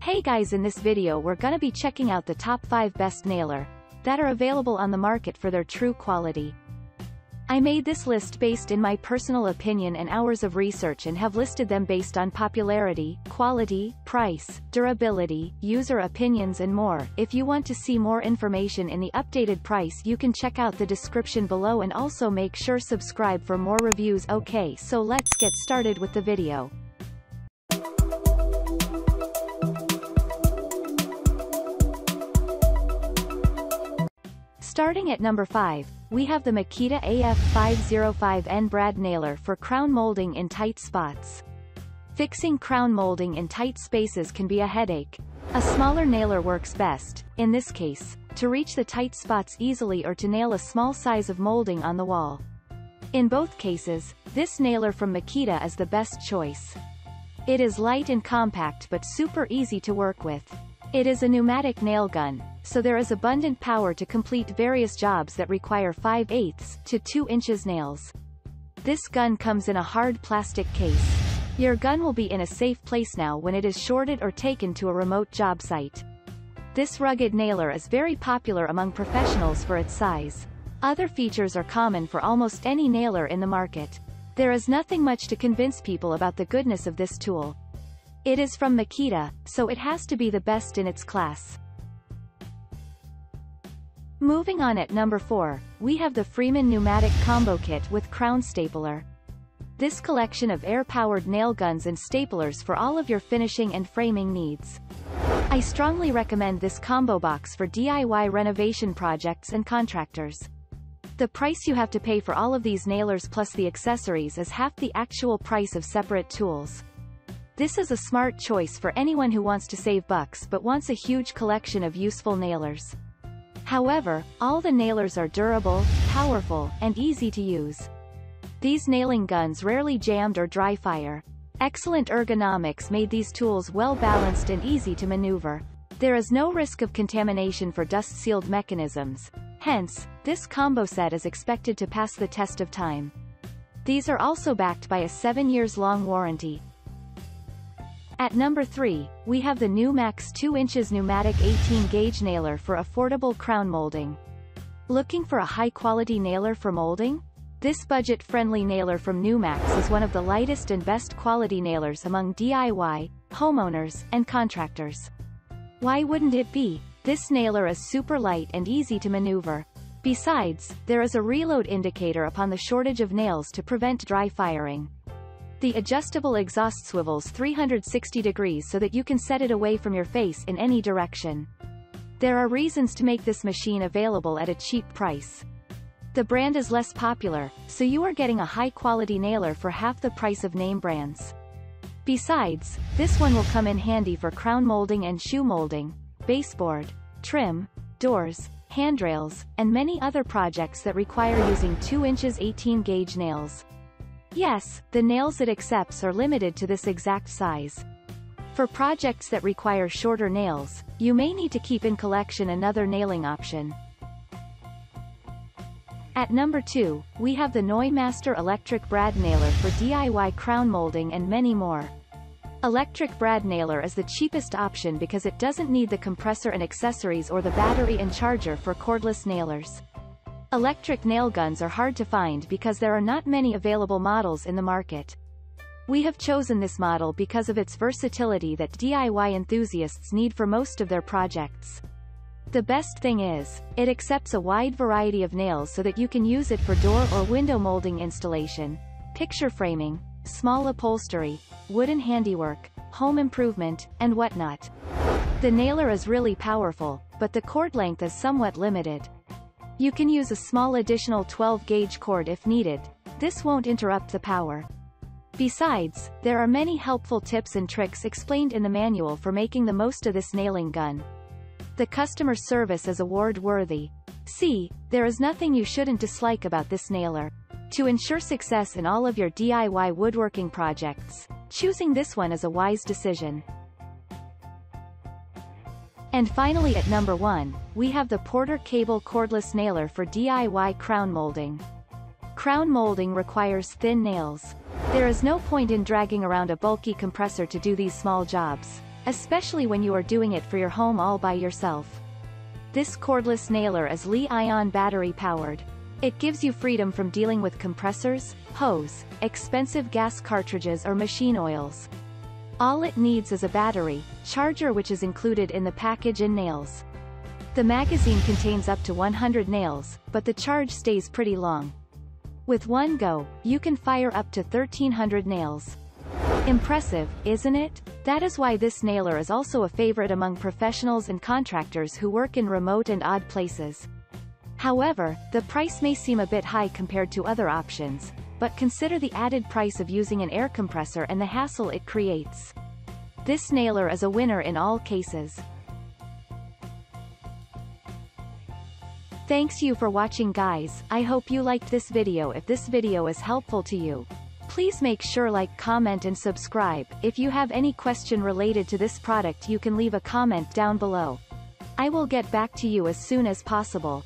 Hey guys, in this video we're gonna be checking out the top 5 best nailer that are available on the market for their true quality. I made this list based in my personal opinion and hours of research and have listed them based on popularity, quality, price, durability, user opinions and more. If you want to see more information in the updated price, you can check out the description below and also make sure subscribe for more reviews. Okay, so let's get started with the video. Starting at number 5, we have the Makita AF505N Brad Nailer for crown molding in tight spots. Fixing crown molding in tight spaces can be a headache. A smaller nailer works best, in this case, to reach the tight spots easily or to nail a small size of molding on the wall. In both cases, this nailer from Makita is the best choice. It is light and compact but super easy to work with. It is a pneumatic nail gun, so there is abundant power to complete various jobs that require 5/8 to 2 inches nails. This gun comes in a hard plastic case. Your gun will be in a safe place now when it is shorted or taken to a remote job site. This rugged nailer is very popular among professionals for its size. Other features are common for almost any nailer in the market. There is nothing much to convince people about the goodness of this tool. It is from Makita, so it has to be the best in its class. Moving on at number 4, we have the Freeman Pneumatic Combo Kit with Crown Stapler. This collection of air-powered nail guns and staplers for all of your finishing and framing needs. I strongly recommend this combo box for DIY renovation projects and contractors. The price you have to pay for all of these nailers plus the accessories is half the actual price of separate tools. This is a smart choice for anyone who wants to save bucks but wants a huge collection of useful nailers. However, all the nailers are durable, powerful, and easy to use. These nailing guns rarely jammed or dry fire. Excellent ergonomics made these tools well balanced and easy to maneuver. There is no risk of contamination for dust-sealed mechanisms. Hence, this combo set is expected to pass the test of time. These are also backed by a 7 years long warranty. At number 3, we have the Newmax 2 inches pneumatic 18-gauge nailer for affordable crown molding. Looking for a high-quality nailer for molding? This budget-friendly nailer from Newmax is one of the lightest and best quality nailers among DIY, homeowners, and contractors. Why wouldn't it be? This nailer is super light and easy to maneuver. Besides, there is a reload indicator upon the shortage of nails to prevent dry firing. The adjustable exhaust swivels 360 degrees so that you can set it away from your face in any direction. There are reasons to make this machine available at a cheap price. The brand is less popular, so you are getting a high-quality nailer for half the price of name brands. Besides, this one will come in handy for crown molding and shoe molding, baseboard, trim, doors, handrails, and many other projects that require using 2 inches 18-gauge nails. Yes, the nails it accepts are limited to this exact size. For projects that require shorter nails, you may need to keep in collection another nailing option. At number 2, we have the Newmax Electric Brad Nailer for DIY crown molding and many more. Electric Brad Nailer is the cheapest option because it doesn't need the compressor and accessories or the battery and charger for cordless nailers. Electric nail guns are hard to find because there are not many available models in the market. We have chosen this model because of its versatility that DIY enthusiasts need for most of their projects. The best thing is, it accepts a wide variety of nails so that you can use it for door or window molding installation, picture framing, small upholstery, wooden handiwork, home improvement, and whatnot. The nailer is really powerful, but the cord length is somewhat limited. You can use a small additional 12-gauge cord if needed. This won't interrupt the power. Besides, there are many helpful tips and tricks explained in the manual for making the most of this nailing gun. The customer service is award-worthy. See, there is nothing you shouldn't dislike about this nailer. To ensure success in all of your DIY woodworking projects, choosing this one is a wise decision. And finally at number 1, we have the PorterCable Cordless Nailer for DIY crown molding. Crown molding requires thin nails. There is no point in dragging around a bulky compressor to do these small jobs. especially when you are doing it for your home all by yourself. This cordless nailer is Li-ion battery powered. It gives you freedom from dealing with compressors, hose, expensive gas cartridges or machine oils. All it needs is a battery, charger which is included in the package, and nails. The magazine contains up to 100 nails, but the charge stays pretty long. With one go, you can fire up to 1,300 nails. Impressive, isn't it? That is why this nailer is also a favorite among professionals and contractors who work in remote and odd places. However, the price may seem a bit high compared to other options, but consider the added price of using an air compressor and the hassle it creates. This nailer is a winner in all cases. Thanks you for watching, guys. I hope you liked this video. If this video is helpful to you, please make sure like, comment and subscribe. If you have any question related to this product, you can leave a comment down below. I will get back to you as soon as possible.